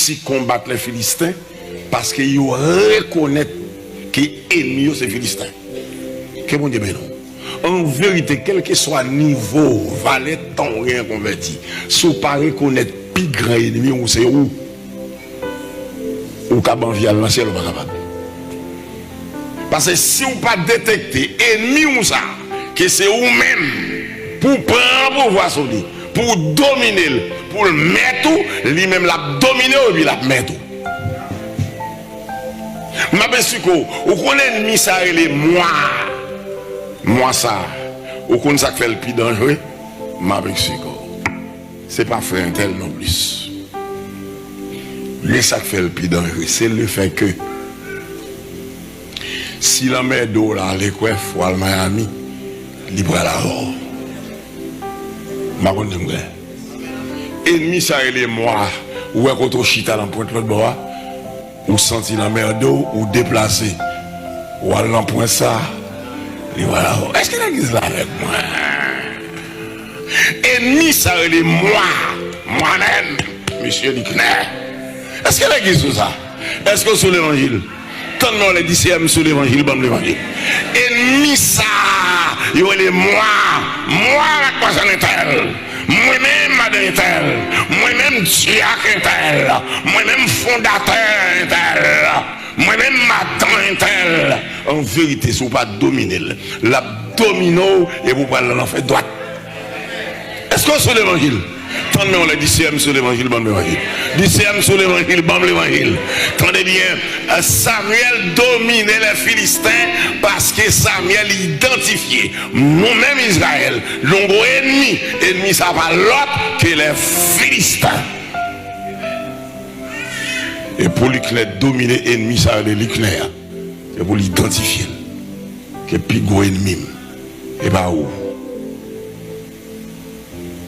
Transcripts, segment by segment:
réussi à combattre les Philistins parce qu'ils reconnaissent que l'ennemi c'est les Philistins. Que bon Dieu ben non. En vérité, quel que soit le niveau, valet, ton rien converti, si vous ne reconnaissez pas le plus grand ennemi, ou c'est où? Ou qu'à banvial, dans le ciel, ou pas capable. Parce que si vous ne pas détecter l'ennemi ou ça, que c'est vous-même, pour prendre le pouvoir sur lui, pour dominer, pour le mettre, lui-même l'a dominer ou lui l'a mettre. Je suis sûr que vous connaissez l'ennemi, ça, il est moi. Moi ça, au compte ça fait le plus dangereux, c'est pas faire un tel non plus. Mais ça fait le plus dangereux, c'est le fait que si la mer d'eau là, les quoi, faut aller Miami, libre à la mort. Ennemi ça il est moi, ou est contre chita dans pointe l'autre bord, ou senti la mer d'eau, ou déplacé, ou aller dans point ça. Et voilà. Est-ce que l'église là avec moi? Ennemi, ça c'est moi-même, monsieur Licner. Est-ce que l'église ça? Est-ce que sur l'évangile? Quand on les dit c'est sur l'évangile, bon l'évangile. Ennemi, ça, il est moi la croissance tel. Moi-même, madame tel. Moi-même, diacre tel. Moi-même, fondateur tel. Moi-même, madame tel. En vérité, si vous ne pas dominer, la domino et vous parlez en fait droite. Est-ce que sur l'évangile? Tant on l'a dit CM sur l'évangile, bon l'évangile. Dit CM sur l'évangile, bon l'évangile. Tendez bien, Samuel dominait les Philistins parce que Samuel identifiait nous-mêmes Israël, l'ombre ennemi ça va l'autre que les Philistins. Et pour l'Ukraine dominer l'ennemi, ça va l'Ukraine. Et pour l'identifier. Que plus gros ennemi. Et pas où.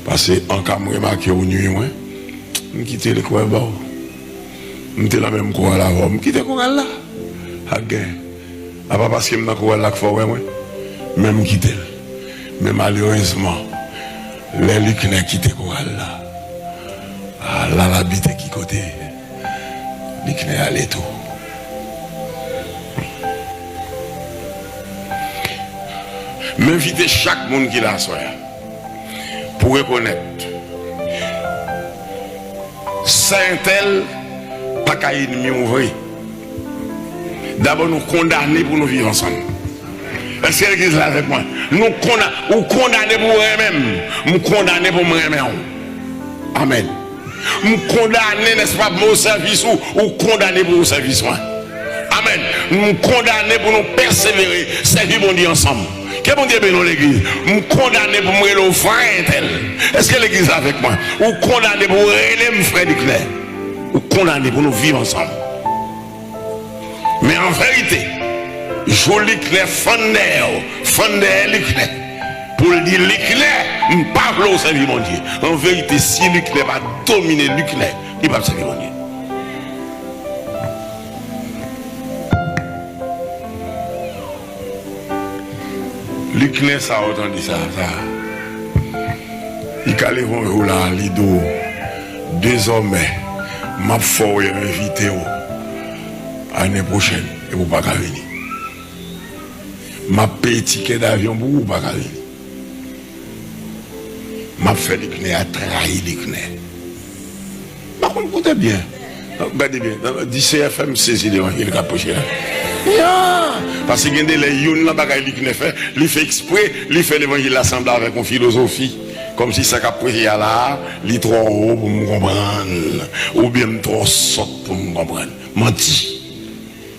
Parce que en cas de remarquer au nuit, je quitte le coin là. Je suis la même coin là. Je quitte le coin là. Pas parce que je suis dans le coin là qu'il faut même quitter. Mais malheureusement, les Lucains quittent le coin là. Là, l'habité qui côté. Lucains allait tout. M'inviter chaque monde qui l'a soeur pour reconnaître Saint-Tel pas qu'à ennemi ouvrir. D'abord nous condamner pour nous vivre ensemble. Est-ce que l'église là avec moi? Nous condamner pour eux-mêmes, nous condamner pour moi-même. Amen. Nous condamner n'est-ce pas pour nos services ou condamner pour nos services. Amen. Nous condamner pour nous persévérer, servir mon Dieu ensemble. Que bon Dieu bénisse l'église. Nous condamner pour mourir le frère tel. Est-ce que l'église est avec moi? Ou condamner pour aider mon frère Leclerc. Ou condamner pour nous vivre ensemble. Mais en vérité, je Leclerc fondé Leclerc. Pour le dire Leclerc, je ne parle pas au servir mon Dieu. En vérité, si Leclerc va dominer Leclerc, il va servir mon Dieu. L'Ukraine, ça a entendu ça. Il a levé un jour là, Lido. Désormais, m'a fort invité l'année prochaine et vous ne pouvez pas venir. M'a payé ticket d'avion pour vous ne pouvez pas venir. M'a fait l'Ukraine à trahir l'Ukraine. Par contre, écoutez bien. Regardez bien. Dit CFM saisit l'évangile qui a prêché là. Parce que les youn la bagaille qui fait, il fait exprès, il fait l'évangile l'assemblée avec une philosophie, comme si ça prêché là, il est trop haut pour me comprendre, ou bien trop saute pour me comprendre. Menti.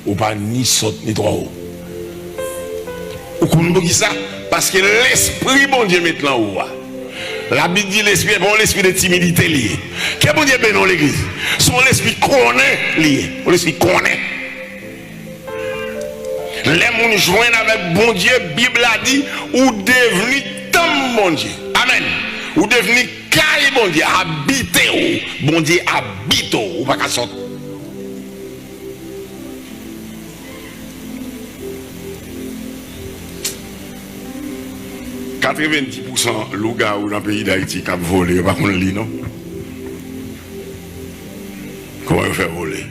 Ou pas ni saute ni trop haut. Vous comprenez ça? Parce que l'esprit bon Dieu met là haut. La Bible dit l'esprit est bon, l'esprit de timidité lié. Qu'est-ce que bon Dieu bénit l'église? Son l'esprit connaît lié. L'esprit connaît. Les gens joignent avec bon Dieu, la Bible a dit, ou devenu tam bon Dieu. Amen. Ou devenu caille bon Dieu, habité ou. Bon Dieu habite ou pas qu'à sortir. « 90% louga ou dans le pays d'Haïti qui a volé, par contre, non? Comment il fait voler?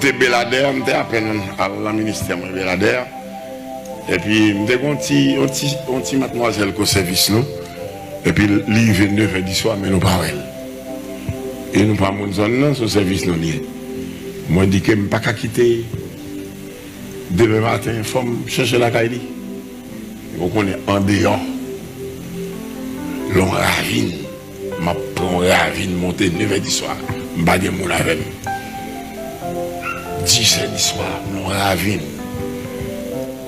T'es Belader, t'es à peine à la ministère de Belader. Et puis, t'es un petit mademoiselle au service, nous. Et puis, l'île 29 et 10 soir, mais nous parlons. Et nous pas mon zone, ce service, nous lié. Moi, je dis que je ne peux pas quitter. Demain matin, il faut chercher la caille. Donc, on est en dehors. L'on ravine. Ma prend ravine, monter 9 et 10 soir. Je ne vais pas dire mon ravine. 10 et 10 soir, l'on ravine.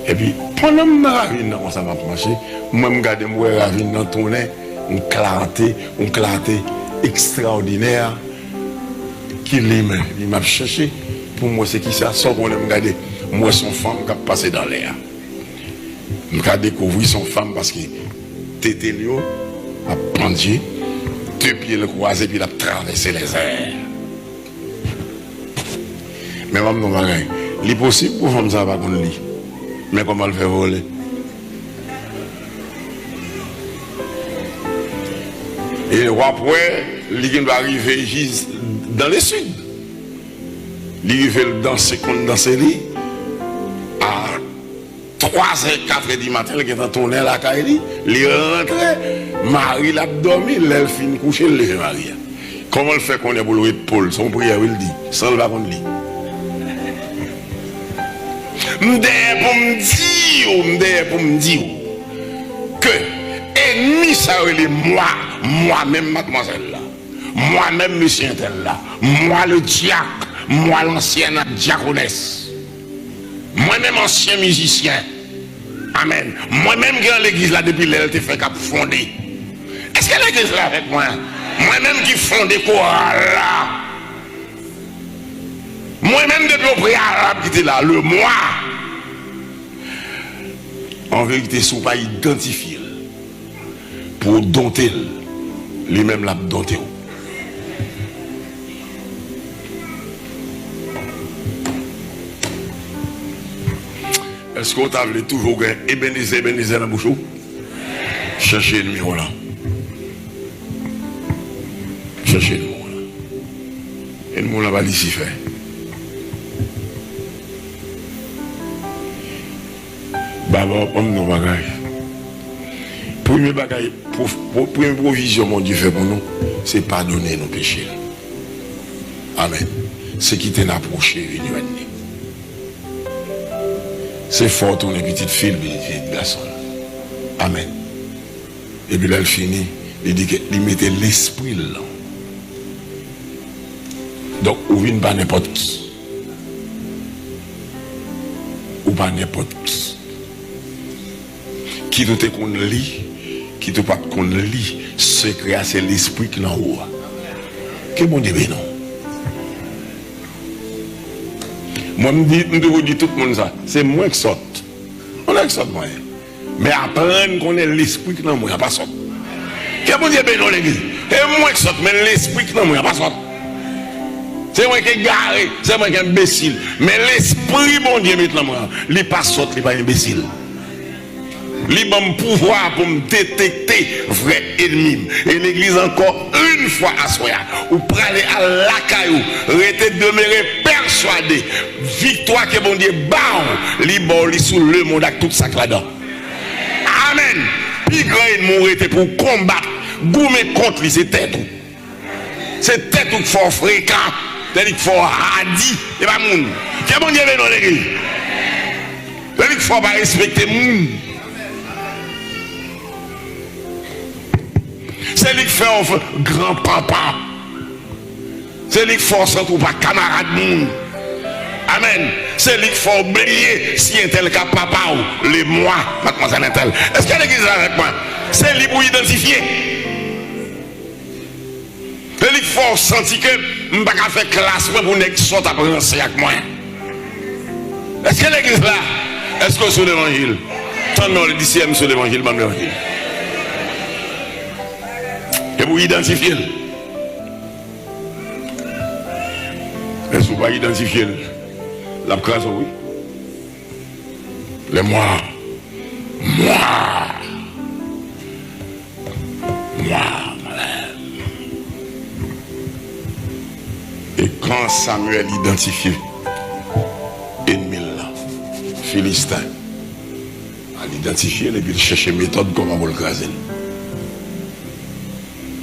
Et puis, pendant que je ravine, ça va marcher. Moi, je regarde mon ravine dans ton nez. On clarté extraordinaire. Qui m'a cherché. Pour moi, c'est qui ça sort pour me regarder. Moi, son femme qui a passé dans l'air. Je vais découvrir son femme parce que Tétélio a pendu, 2 pieds le croisé, puis il a traversé les airs. Mais maman, non, il est possible pour femme ça va qu'on lit. Mais comment le faire voler? Et après, il doit arriver dans le sud. Il va danser comme danser à 3h, 4h du matin, il est tourné à la caille, il rentre, Marie l'a dormi, elle finit coucher, il lève Marie. Comment il fait qu'on est pour le Paul? Son prière, il dit, sans le baron de lit. M'dé pour me dire que ennemi ça est moi-même mademoiselle là, moi-même monsieur tel là, moi le diacre, moi l'ancienne diaconesse, moi-même ancien musicien, amen, moi-même qui dans l'église là depuis l'elle te fait cap fondé. Est-ce que l'église là avec moi? Moi-même qui fondé chorale là, moi-même depuis au préalable qui était là, le moi. En vérité, si vous ne pas identifier pour dompter, lui-même l'a dompté. Est-ce qu'on t'a toujours Ebenezer dans la bouche? Cherchez le numéro là. Cherchez le numéro là. Et le monde là va d'ici faire. D'abord, on nous bagaille. Premier bagaille, première provision, mon Dieu fait pour nous, c'est pardonner nos péchés. Amen. C'est qui t'en approché, venir. C'est fort ton petite fille, petite garçon. Amen. Et puis là, elle finit, il dit qu'il mettait l'esprit là. Donc, ou vient pas n'importe qui. Ou pas n'importe qui. Qui tout est qu'on lit, qui tout pas qu'on lit, secret c'est l'esprit qui est en haut. Que bon Dieu, non. Moi, je dis tout le monde ça, c'est moi qui sort. On a qui sort, moi. Mais apprendre qu'on est l'esprit qui est en moi, il n'y a pas sort. Que bon Dieu, non, l'église. C'est moi qui sort, mais l'esprit qui est en moi, il n'y a pas sort. C'est moi qui est garé, c'est moi qui est imbécile. Mais l'esprit, bon Dieu, maintenant, il n'est pas sort, il n'est pas imbécile. Il a un pouvoir pour me détecter vrai ennemi. Et l'église encore une fois à soi, ou pour aller à la caillou, rester demeuré persuadé, victoire que bon Dieu bat, il sous le monde avec tout ça là-dedans. Amen. Puis grand ennemi était pour combattre, goumer contre lui, c'est tête. C'est tête qu'il faut fréquent, c'est-à-dire qu'il faut radis, et pas moun. Que bon Dieu veut dans l'église. C'est-à-dire qu'il faut pas respecter moun. C'est lui qui fait un grand papa. C'est lui qui force pour pas camarade monde. Amen. C'est lui qui faut oublier si un tel cas papa ou les moi, mademoiselle un tel. Est-ce qu'il y a l'église avec moi? C'est lui pour identifier. C'est lui qui faut sentir que je ne peux pas faire classe pour ne sorte après avec moi. Est-ce que l'église là? Est-ce que sur l'évangile? Tant non, le 10e sur l'évangile, même l'évangile. Et vous identifiez. Est-ce que vous pas identifier la classe, oui? Les moi. Comment Samuel identifie ennemi là, Philistin? À l'identifier, et puis chercher méthode comment vous le craser.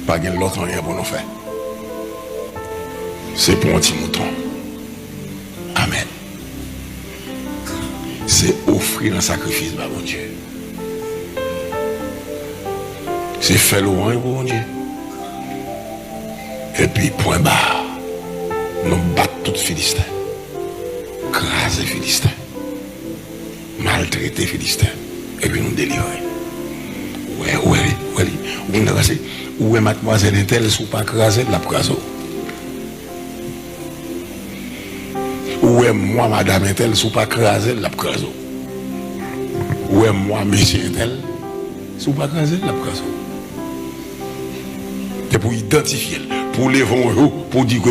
Pas de l'autre rien pour nous faire. C'est pour un petit mouton. Amen. C'est offrir un sacrifice à mon Dieu. C'est faire loin pour mon Dieu. Et puis, point barre, nous battons tous les Philistins. Craser les Philistins. Maltraiter les Philistins. Et puis nous délivrer. Où est mademoiselle Intel sous pas craser la craso? Où est moi madame Intel sous pas craser la craso? Où est moi monsieur Intel sous pas craser la craso? C'est pour identifier, pour les vendre, pour dire,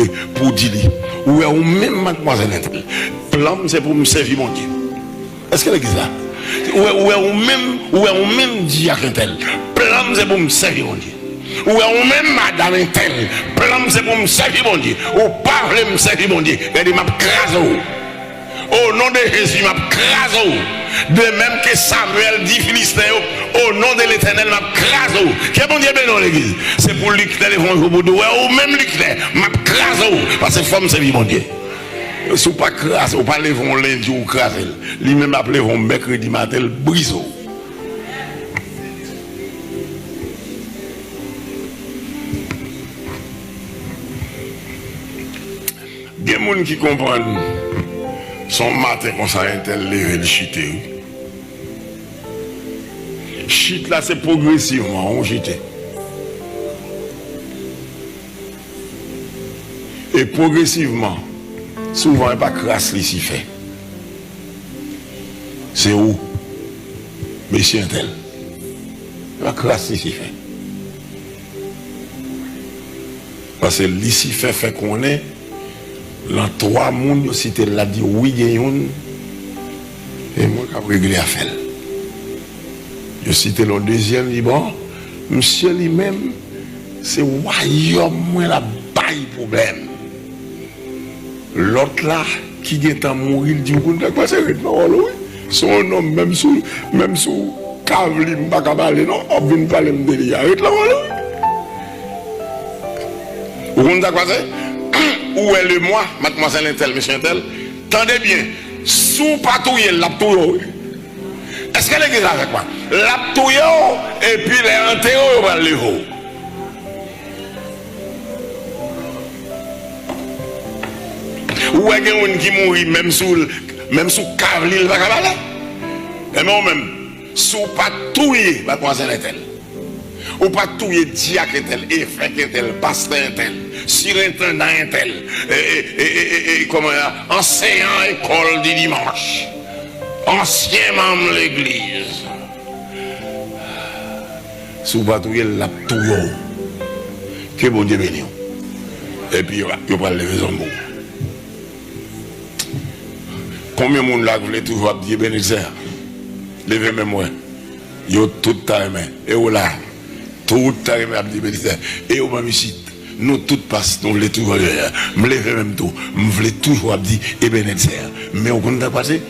où est même mademoiselle Intel? Plan c'est pour me servir mon Dieu. Est-ce qu'elle existe là? Où est même diacre Intel? Plan c'est pour me servir mon Dieu. Ou même madame Intel, plan c'est pour me servir mon Dieu. Ou parler me servir mon Dieu. Elle m'a crasé. Au nom de Jésus, m'a crasé. De même que Samuel dit Philistin, au nom de l'Éternel, m'a crasé. Qu'est-ce que mon Dieu bénit l'église? C'est pour lui que l'évangile pour nous. Ou même lui que m'a crasé. Parce que femme servir mon Dieu. Si vous ne pas crasé, ou pas lever lundi ou crasé, lui-même appelé mercredi matin, brise. Il y a des gens qui comprennent son matin comme ça, tel lever le chute. Chute là, c'est progressivement, on chute. Et progressivement, souvent, il n'y a pas crasse ici fait. C'est où? Monsieur Intel. Il n'y a pas crasse ici fait. Parce que l'ici fait qu'on est. Dans 3 mondes, si tu l'as dit oui, il y a une. Et moi, j'ai réglé à faire. Je cite le deuxième, il dit bon, monsieur lui-même, c'est royaume, moi, la baille problème. L'autre là, qui est en mourir, il dit vous ne pas c'est oui. Son homme, même sous Kavli, Mbakabale, non, on vient parler de lui. Arrête là, vous ne pas c'est? Où est le moi, mademoiselle Intel, monsieur Intel? Tendez bien, sous patouille, l'aptouille. Est-ce qu'elle est avec moi? L'aptouille, et puis les enterrés, on va le haut. Où est-ce qu'il y a un qui mourit, même sous Kavli, il va cabaler? Et moi-même, sous patouille, mademoiselle Intel. Ou pas tout est diacre tel, évêque tel, pasteur tel, surintendant tel, comment enseignant école du dimanche, ancien membre de l'église. Sous pas tout est la tout que bon Dieu bénisse. Et puis il va lever son mot. Combien de monde là voulait toujours dire bénédicteur? Levez même moi. Yo tout ta main et là. Tout à l'heure, et au même ici, nous toutes passent, nous voulons toujours, me lever même tout, me voulons toujours dire, et bien, mais au compte de passer,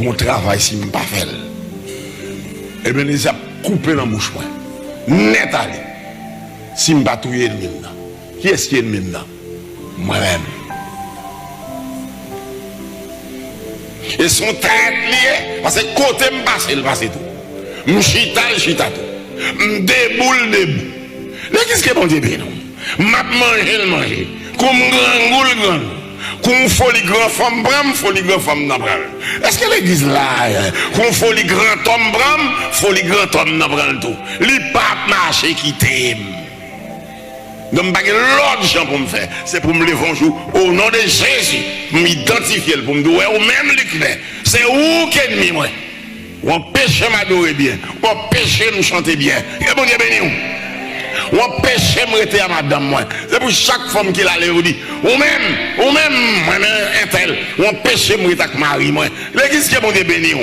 mon travail, si je ne pas faire. Et bien, ils ont coupé la bouche, net allé. Si je ne pas tout ennemi, qui est-ce qui est ennemi? Moi-même. Et son tête liée, parce que côté me passe, il passe tout. Je chita tout. Déboule. Mais qu'est-ce que bon Dieu béni? M'a manger. Comme grand. Comme folie grand femme bram, folie grand femme n'abral. Est-ce que l'église là, comme folie grand homme bram, folie grand homme n'abral tout. Li pas marcher qui t'aime. Donc pas l'autre gens pour me faire, c'est pour me lever un jour au nom de Jésus, m'identifier pour me dire ou même le c'est où qu'ennemi moi. On péché m'adorer bien, on péché me chanter bien. Et bon Dieu béni. On péché me rester à madame moi. C'est pour chaque femme qui l'a vous dit. Ou même, moi-même, un tel. On péché me rester avec Marie moi. L'église qui est bon Dieu béni.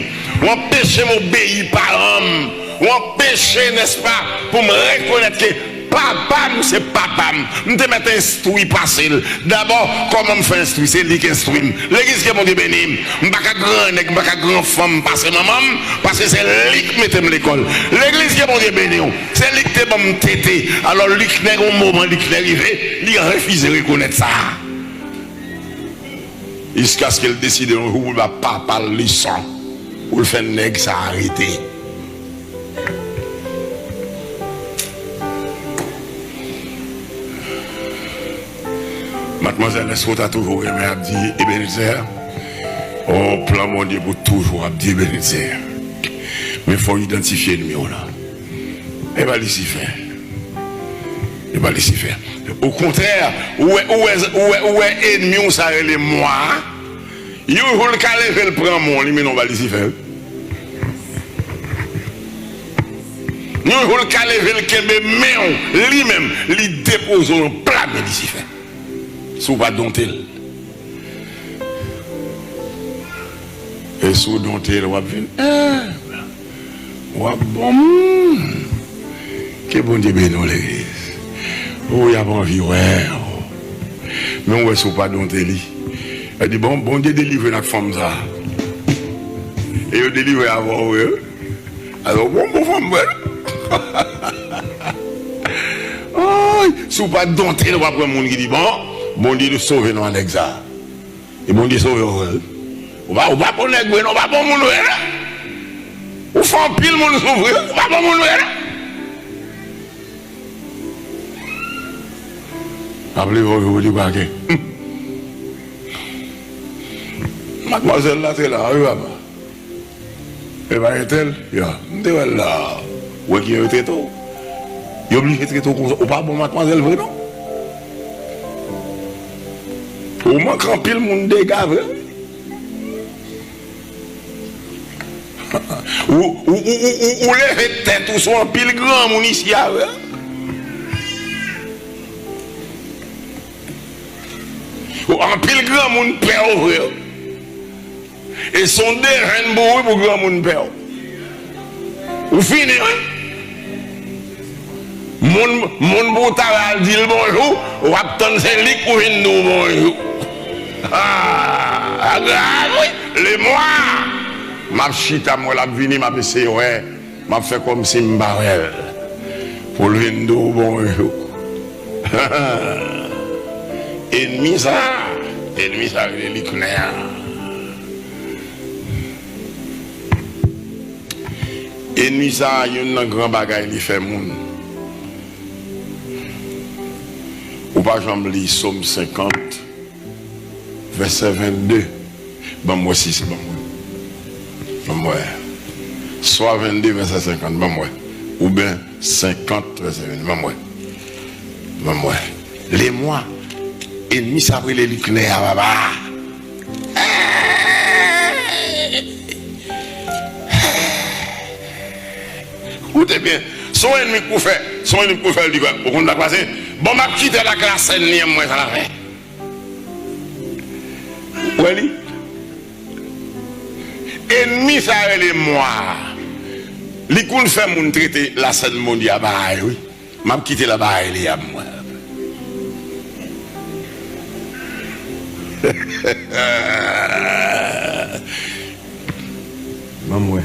On péché m'obéir par homme. On péché, n'est-ce pas, pour me reconnaître que papa, c'est papa. Je te mets instruit passer. D'abord, comment me faire instruire? C'est lui qui instruit. L'église qui est mon Dieu béni. Je ne suis pas grand femme passer maman, parce que c'est lui qui mette l'école. L'église qui est mon Dieu béni. C'est lui qui te bon tété. Alors, lui qui est au moment, lui qui est arrivé, il a refusé de reconnaître ça. Jusqu'à ce qu'elle décide un jour, il ne va pas parler sans. Pour le faire nègre, ça a arrêté. Mademoiselle, est-ce que tu as toujours aimé Abdi Ebenezer? Oh, plan mon Dieu pour toujours Abdi Ebenezer. Mais il faut identifier le mieux là. Et va laisser faire. Et va laisser faire. Au contraire, où est ennemi, ça est moi. Il faut le caler, le prendre mon, mais non, va laisser faire. Nous faut le caler, le kembe, mais lui-même, il dépose un plat, mais laisser faire. Sous pas dompter. Et sous dompter, on va venir. Bon. Que bon Dieu bénisse l'église. Oh, il y a envie, ouais. Mais on ne sous pas dompter. Elle dit, bon Dieu délivre la femme ça. Et il délivre avant, oui. Alors, bon femme, ouais. Oh, sous pas dompter, on va prendre un monde qui dit, bon Dieu de sauver nous en exil. Et bon Dieu sauver nous. On va pas pour nègre, on va pas pour nous. On fait un pile mon sauver, on va pas pour nous. Appelez-vous, vous dites mademoiselle là, c'est là, oui, papa. Et va est-elle? Elle là. Où est-ce qu'il y a un traiteau? Il y a obligé de traiter comme ça. Ou pas bon mademoiselle, vrai non? Ou manque un pile mon dégât, vrai? Ou les têtes ou sont un pile grand mon ici, vrai? Ou un pile grand mon père, vrai? Et son dérain pour grand mon père. Ou fini, mon beau travail dit bonjour, ou attendre c'est lui pour venir nous bonjour. Ah, oui, les mois. Ma chita, moi, la vini, ma pissé, ouais. M'a fait comme si m'barrel. Pour venir nous bonjour. Ennemi ça, il est clair. Ennemi ça, il y a un grand bagage qui fait moun. Ou pas j'en lis Somme 50, verset 22. Bon moi si c'est bon. Bon moi. Soit 22 verset 50, bon moi. Ou bien 50 verset 22, bon moi. Bon moi. Les mois, ennemi ça brûle les nucléaires, papa. Écoutez bien, son ennemi pour faire, il dit quoi? Au compte de la classe, bon, m'a quitté la classe, moi, ça l'a fait. Oui, ennemi, ça est moi. Les coups fait mon traiter la scène mondiale, oui. M'a quitté la baille, il y a moi. Maman.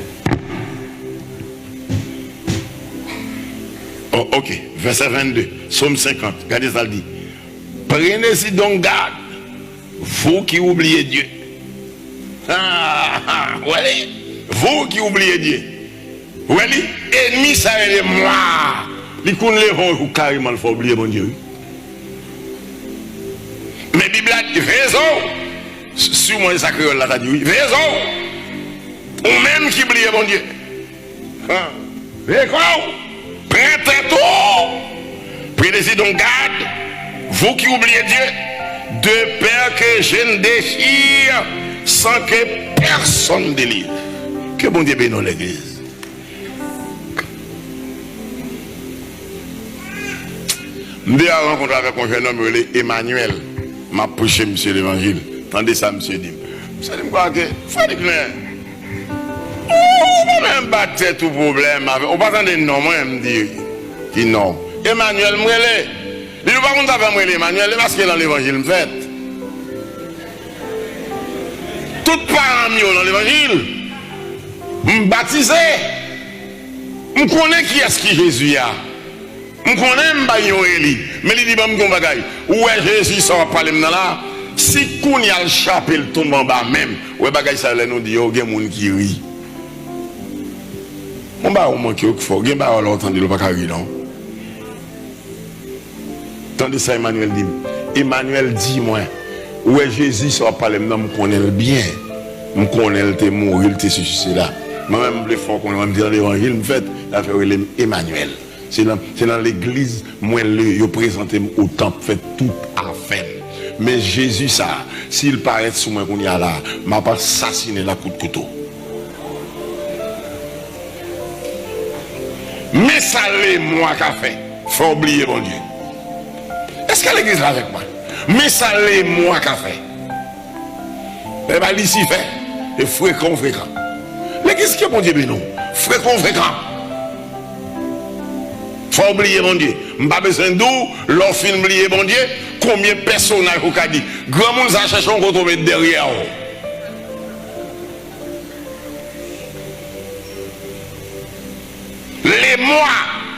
Oh, ok, verset 22, Somme 50, regardez ça le dit. Prenez-y donc garde, vous qui oubliez Dieu. Voilà, vous qui oubliez Dieu. Voilà, ennemi ça est moi. Les coups les vont carrément il faut oublier mon Dieu. Mais Bible a dit, raison, sur moi sacré là, t'as dit oui, raison, ou même qui oublie mon Dieu. D'accord? Prêtez tout. Prenez-y donc garde, vous qui oubliez Dieu, de peur que je ne déchire sans que personne délivre. Que bon Dieu bénisse l'église. Je suis rencontré avec un jeune homme, Emmanuel. M'a prêché monsieur l'évangile. Tendez ça, monsieur dit. Monsieur dit quoi que frère Claire. Oh, même battre tout problème. On pas attendre non, moi me dire. Dit non. Emmanuel Mwele. Il ne va pas faire Mwele Emmanuel parce qu'il est dans l'évangile fait. Tout parents dans l'évangile. Baptisé. Je connais qui est-ce qui Jésus a. Je connais Mbayo Eli. Mais il dit, bon bagay. Où est Jésus sort parler maintenant là? Si qu'on y a le chapelle tombe en bas même, ouais bagay ça nous dit, il y a des gens qui rient. On va au manquer au fort. Il y a des gens qui entendent le pas rire non. Tandis ça Emmanuel dit. Emmanuel dit moi, où est Jésus sort parler maintenant, je connais le bien. Je connais le te mourir, le te suicider là. Moi-même, le fort qu'on va me dire l'évangile, en fait, la faire Emmanuel. C'est dans l'église, moi, je présente au temple, fait tout à fait. Mais Jésus, ça, s'il paraît sous moi qu'on y a là, m'a pas assassiné la coup de couteau. Mais ça, c'est moi qui a fait. Faut oublier, mon Dieu. Est-ce que l'église est avec moi? Mais ça, c'est moi qui a fait. Eh bien, ici, fait. Et fréquent. L'église qui est mon Dieu, mais non. Fréquent. Faut oublier mon Dieu. M'pas besoin d'où, l'on film oublier mon Dieu, combien de personnages vous avez dit. Grand monde ça cherche qu'on trouve derrière. Les mois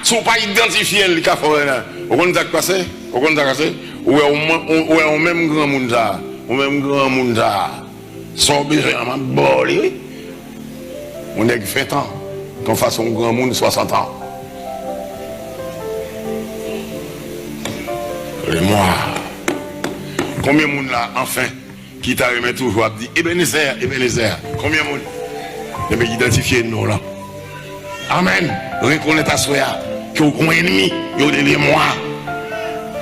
sont pas identifiés le café là. Vous connaissez ce qui passe? Vous connaissez ce qui passe? Ou est même grand monde ça. Ou même grand monde ça. Sont besoin de boli. On est 20 ans. Qu'on fasse un grand monde 60 ans. Et moi, combien de monde là, enfin, qui t'a remis toujours, dit Ebenezer, combien de monde? Et bien, identifier nous là. Amen. Reconnaître à soi que vous avez un ennemi, vous avez les mois.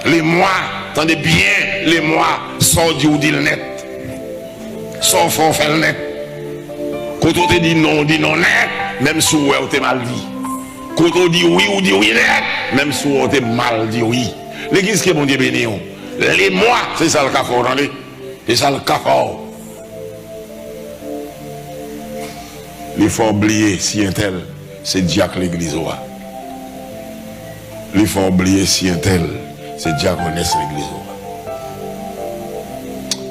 Les mois, attendez bien, les mois, sortent du dit le net. Sort fort faire le net. Quand on te dit non net, même si vous avez mal dit. Quand on dit oui, ou dit oui net, même si vous avez mal dit oui. L'église qui est mon Dieu béni. Les mois, c'est ça le cafard, attendez. C'est ça le cafard. Il faut oublier si un tel, c'est diacre l'église. Il faut oublier si un tel, c'est diaconesse l'église.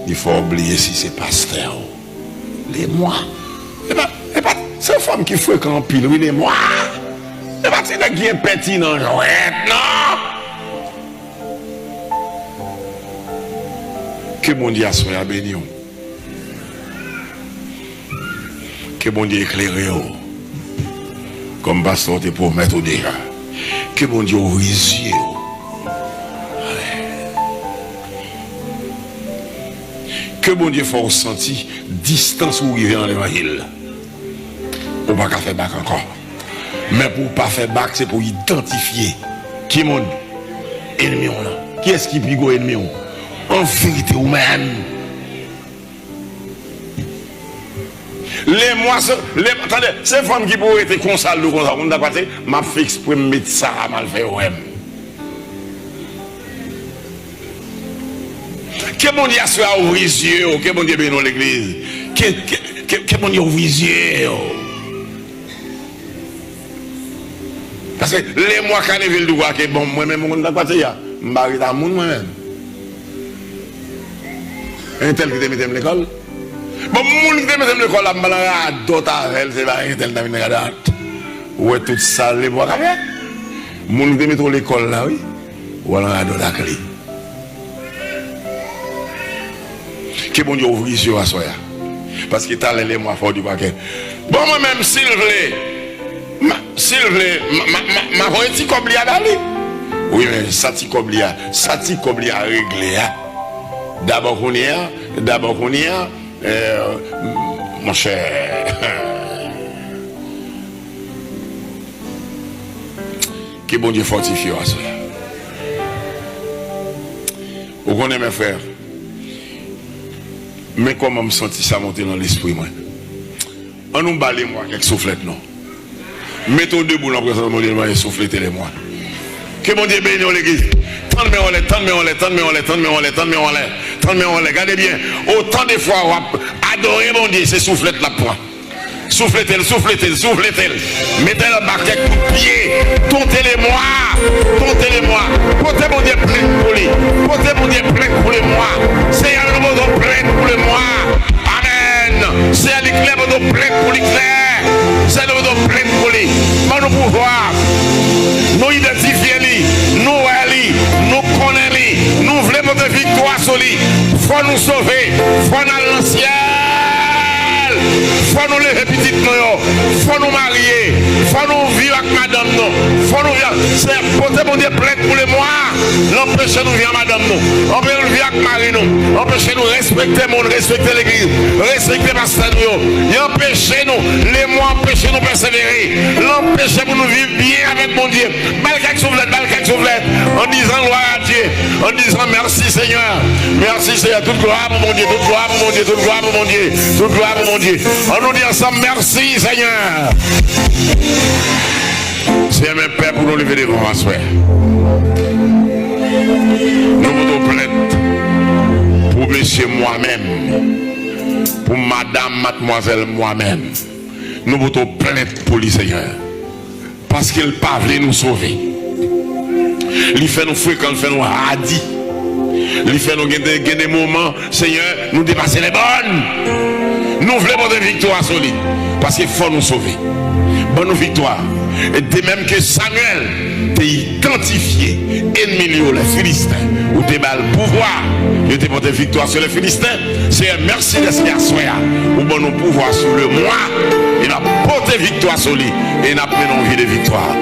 Il faut oublier si c'est pasteur. Les mois. C'est une femme qui fréquente pile, oui, les mois. Et pas c'est qui est petit dans le non. Que bon Dieu soit béni. Que bon Dieu éclaire. Comme pasteur te promet déjà. Que bon Dieu ouvre les yeux. Que bon Dieu faut sentir distance où il vient dans l'évangile. Pour pas faire bac encore. Mais pour pas faire bac, c'est pour identifier qui est mon ennemi là. Qui est-ce qui pigo ennemi? En vérité ou même. Les mois, attendez, ces femmes qui pourraient être consales comme ça, on a fait, m'a fait exprès mettre ça à mal faire ou même. Que bon Dieu soit ouvrir les yeux, que bon Dieu bénisse l'église. Que bon Dieu ouvre les yeux. Parce que les mois carnaval du roi, que bon, moi-même, on a pas fait ça. Je suis à mon moi-même. Un tel qui te met à l'école. Bon, moun qui te met à l'école, je suis d'autres avec c'est pas un tel qui te met à l'école. Ouais, tout ça, les bois comme ça. Moun qui te met à l'école là, oui. Ou alors à d'autres avec. Que bon Dieu ouvre les yeux à soi. Parce que t'as les mois fort du paquet. Bon, moi-même, s'il vous plaît, ma voix est-il coblia d'aller? Oui, mais ça t'y coblia réglé. D'abord qu'on y a, mon cher. Que bon Dieu fortifie à soi. Vous connaissez mes frères? Mais comment me sentir ça monter dans l'esprit, moi? On nous balaye, moi, quelques soufflettes, non? Mettons debout dans la présence de mon Dieu et souffletez les moi. Que mon Dieu bénisse l'église. Tendez-moi en l'air. Regardez bien. Autant de fois, adorer mon Dieu, c'est soufflette la pointe. Soufflez-le. Mettez le marquet coup de pied. Tontez-les-moi. Portez mon Dieu plein pour lui. Portez mon Dieu plein pour les mois. Seigneur, nous vous plein pour les mois. Amen. C'est à l'éclair, nous plein pour l'éclair. C'est nous plein pour lui. Mais nous pouvoir nous identifier lui, nous connaître lui, nous voulons de victoire sur lui. Faut nous sauver, faut nous aller dans le ciel. Faut nous lever petite nous, faut nous marier, faut nous vivre avec madame nous, faut nous vivre. C'est porter mon Dieu plainte pour les mois. L'empêcher nous vivre madame nous, empêcher nous vivre avec Marie nous, empêcher nous respecter le monde, respecter l'église, respecter pasteur nous, empêcher nous, les mois empêcher nous persévérer, l'empêcher pour nous vivre bien avec mon Dieu. Malgré en disant gloire à Dieu, en disant merci Seigneur, toute gloire pour mon Dieu, toute gloire pour mon Dieu, toute gloire pour mon Dieu, toute gloire pour mon Dieu. On nous dit ensemble merci Seigneur. C'est même Père pour nous lever devant ma soeur. Nous vous plainte pour monsieur moi-même, pour madame, mademoiselle moi-même. Nous vous plainte pour lui Seigneur. Parce qu'il pas voulu nous sauver. Il fait nous fréquents, il fait nous radis. Il fait nous gagner des moments, Seigneur, nous dépasser les bonnes. Nous voulons des victoires sur lui. Parce qu'il faut nous sauver. Bonne victoire. Et de même que Samuel t'a identifié ennemi les Philistins, ou t'es bas le pouvoir, il t'a porté victoire sur les Philistins. C'est merci d'être assoya, ou bon nous pouvoir sur le moi, il a porté victoire sur lui, et il a pris une vie de victoire.